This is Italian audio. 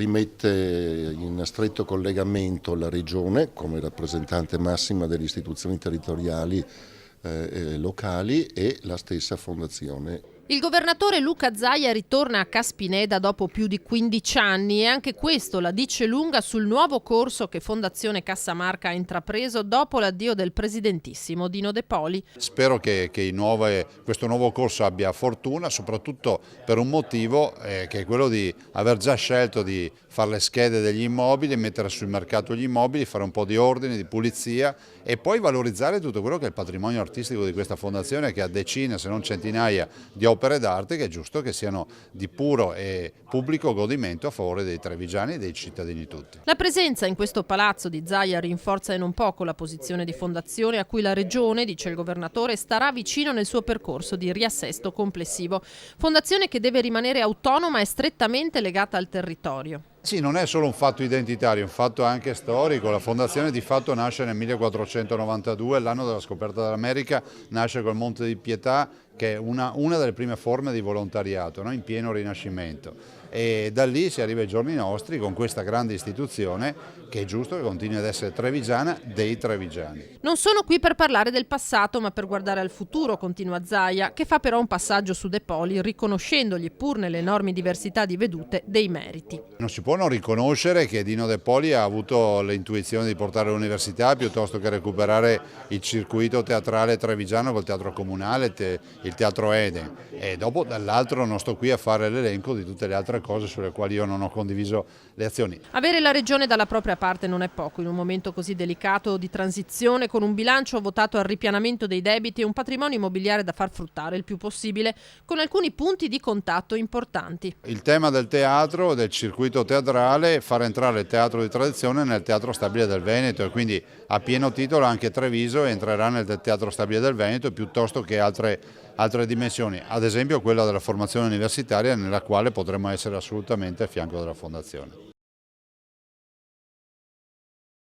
rimette in stretto collegamento la Regione come rappresentante massima delle istituzioni territoriali locali e la stessa fondazione. Il governatore Luca Zaia ritorna a Caspineda dopo più di 15 anni e anche questo la dice lunga sul nuovo corso che Fondazione Cassamarca ha intrapreso dopo l'addio del presidentissimo Dino De Poli. Spero che questo nuovo corso abbia fortuna, soprattutto per un motivo che è quello di aver già scelto di fare le schede degli immobili, mettere sul mercato gli immobili, fare un po' di ordine, di pulizia e poi valorizzare tutto quello che è il patrimonio artistico di questa fondazione che ha decine se non centinaia di opere d'arte che è giusto che siano di puro e pubblico godimento a favore dei trevigiani e dei cittadini tutti. La presenza in questo palazzo di Zaia rinforza non poco la posizione di fondazione a cui la Regione, dice il governatore, starà vicino nel suo percorso di riassesto complessivo. Fondazione che deve rimanere autonoma e strettamente legata al territorio. Sì, non è solo un fatto identitario, è un fatto anche storico. La fondazione di fatto nasce nel 1492, l'anno della scoperta dell'America, nasce col Monte di Pietà, che è una delle prime forme di volontariato, no? In pieno Rinascimento. E da lì si arriva ai giorni nostri con questa grande istituzione che è giusto che continui ad essere trevigiana dei trevigiani. Non sono qui per parlare del passato ma per guardare al futuro, continua Zaia, che fa però un passaggio su De Poli riconoscendogli pur nelle enormi diversità di vedute dei meriti. Non si può non riconoscere che Dino De Poli ha avuto l'intuizione di portare all'università piuttosto che recuperare il circuito teatrale trevigiano col teatro comunale, il teatro Eden, e dopo dall'altro non sto qui a fare l'elenco di tutte le altre cose sulle quali io non ho condiviso le azioni. Avere la Regione dalla propria parte non è poco in un momento così delicato di transizione, con un bilancio votato al ripianamento dei debiti e un patrimonio immobiliare da far fruttare il più possibile, con alcuni punti di contatto importanti. Il tema del teatro, del circuito teatrale, far entrare il teatro di tradizione nel teatro stabile del Veneto e quindi a pieno titolo anche Treviso entrerà nel teatro stabile del Veneto piuttosto che altre dimensioni, ad esempio quella della formazione universitaria nella quale potremmo essere assolutamente a fianco della Fondazione.